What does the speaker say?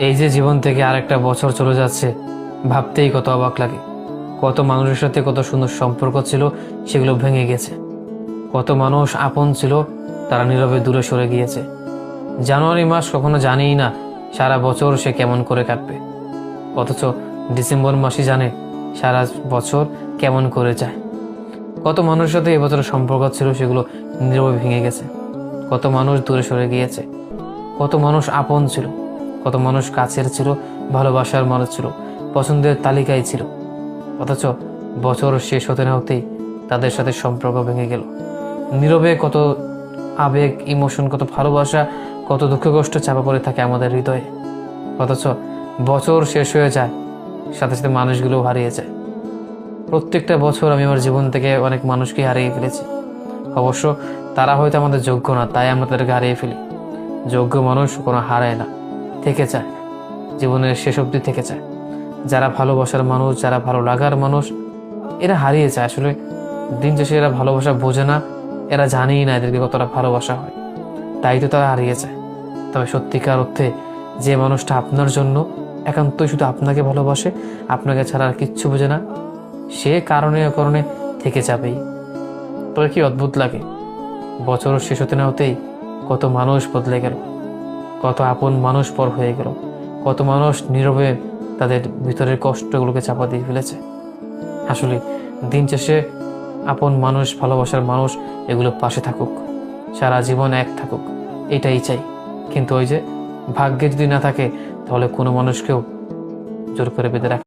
এই যে জীবন থেকে আরেকটা বছর চলে যাচ্ছে, ভাবতেই কত অবাক লাগে। কত মানুষের সাথে কত সুন্দর সম্পর্ক ছিল, সেগুলো ভেঙে গেছে। কত মানুষ আপন ছিল, তারা নীরবে দূরে সরে গিয়েছে। জানুয়ারি মাস কখনো জানেই না সারা বছর সে কেমন করে কাটবে, অথচ ডিসেম্বর মাসই জানে সারা বছর কেমন করে যায়। কত মানুষের সাথে এবছর সম্পর্ক ছিল, সেগুলো নীরবে ভেঙে গেছে। কত মানুষ দূরে সরে গিয়েছে। কত মানুষ আপন ছিল, কত মানুষ কাছের ছিল, ভালোবাসার মানুষ ছিল, পছন্দের তালিকায় ছিল, অথচ বছর শেষ হতে না হতেই তাদের সাথে সম্পর্ক ভেঙে গেল। নীরবে কত আবেগ, ইমোশন, কত ভালোবাসা, কত দুঃখ কষ্ট চাপা পড়ে থাকে আমাদের হৃদয়ে, অথচ বছর শেষ হয়ে যায়, সাথে সাথে মানুষগুলোও হারিয়ে যায়। প্রত্যেকটা বছর আমি আমার জীবন থেকে অনেক মানুষকে হারিয়ে ফেলেছি। অবশ্য তারা হয়তো আমাদের যোগ্য না, তাই আমরা তাদেরকে হারিয়ে ফেলি। যোগ্য মানুষ কোনো হারায় না, থেকে যায়, জীবনের শেষ অবধি থেকে যায়। যারা ভালোবাসার মানুষ, যারা ভালো লাগার মানুষ, এরা হারিয়ে যায়। আসলে দিন শেষে এরা ভালোবাসা বোঝে না, এরা জানেই না এদেরকে কতটা ভালোবাসা হয়, তাই তো তারা হারিয়ে যায়। তবে সত্যিকার অর্থে যে মানুষটা আপনার জন্য একান্তই শুধু আপনাকে ভালোবাসে, আপনাকে ছাড়া আর কিচ্ছু বোঝে না, সে কারণে অকারণে থেকে যাবেই। তবে কি অদ্ভুত লাগে, বছর শেষ হতে না হতেই কত মানুষ বদলে গেল, কত আপন মানুষ পর হয়ে গেল, কত মানুষ নীরবে তাদের ভিতরের কষ্টগুলোকে চাপা দিয়ে ফেলেছে। আসলে দিন শেষে আপন মানুষ, ভালোবাসার মানুষ, এগুলো পাশে থাকুক, সারা জীবন এক থাকুক, এটাই চাই। কিন্তু ওই যে ভাগ্যে যদি না থাকে, তাহলে কোনো মানুষকেও জোর করে বেঁধে রাখে।